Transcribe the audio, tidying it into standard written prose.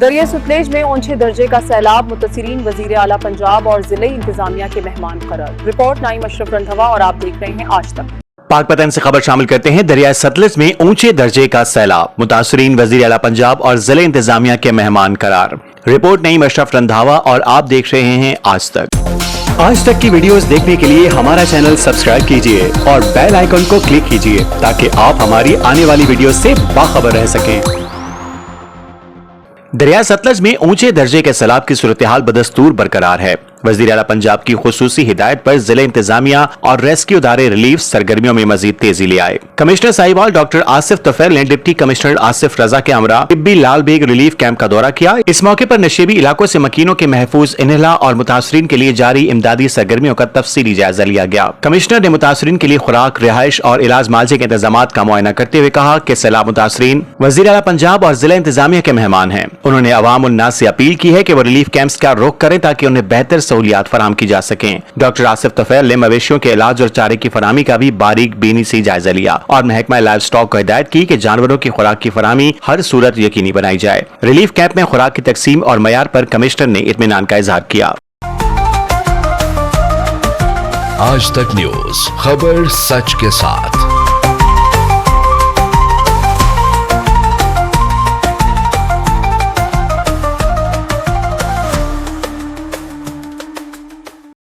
دریا ستلیج میں اونچے درجے کا سیلاب، متاثرین وزیر اعلیٰ پنجاب اور ضلعی انتظامیہ کے مہمان قرار۔ رپورٹ نعیم اشرف رندھوا اور آپ دیکھ رہے ہیں آج تک۔ پاک پتن سے خبر شامل کرتے ہیں۔ دریائے ستلج میں اونچے درجے کا سیلاب، متاثرین وزیر اعلیٰ پنجاب اور ضلع انتظامیہ کے مہمان قرار۔ رپورٹ نعیم اشرف رندھاوا اور آپ دیکھ رہے ہیں آج تک۔ آج تک کی ویڈیوز دیکھنے کے لیے ہمارا چینل سبسکرائب کیجئے اور بیل آئیکن کو کلک کیجئے تاکہ آپ ہماری آنے والی ویڈیوز سے باخبر رہ سکیں۔ دریائے ستلج میں اونچے درجے کے سیلاب کی صورتحال بدستور برقرار ہے۔ وزیر اعلیٰ پنجاب کی خصوصی ہدایت پر ضلع انتظامیہ اور ریسکیو ادارے ریلیف سرگرمیوں میں مزید تیزی لے آئے۔ کمشنر ساہیوال ڈاکٹر آصف طفیل نے ڈپٹی کمشنر آصف رضا کے ہمراہ طبی لال بیگ ریلیف کیمپ کا دورہ کیا۔ اس موقع پر نشیبی علاقوں سے مکینوں کے محفوظ انہلا اور متاثرین کے لیے جاری امدادی سرگرمیوں کا تفصیلی جائزہ لیا گیا۔ کمشنر نے متاثرین کے لیے خوراک، رہائش اور علاج معالجے کے انتظامات کا معائنہ کرتے ہوئے کہا کہ سیلاب متاثرین وزیر اعلیٰ پنجاب اور ضلع انتظامیہ کے مہمان ہیں۔ انہوں نے عوام الناس سے اپیل کی ہے کہ وہ ریلیف کیمپس کا رخ کریں تاکہ انہیں بہتر سہولیات فراہم کی جا سکیں۔ ڈاکٹر آصف طفیل نے مویشیوں کے علاج اور چارے کی فراہمی کا بھی باریک بینی سے جائزہ لیا اور محکمہ لائف سٹاک کو ہدایت کی کہ جانوروں کی خوراک کی فراہمی ہر صورت یقینی بنائی جائے۔ ریلیف کیمپ میں خوراک کی تقسیم اور معیار پر کمشنر نے اطمینان کا اظہار کیا۔ آج تک نیوز، خبر سچ کے ساتھ۔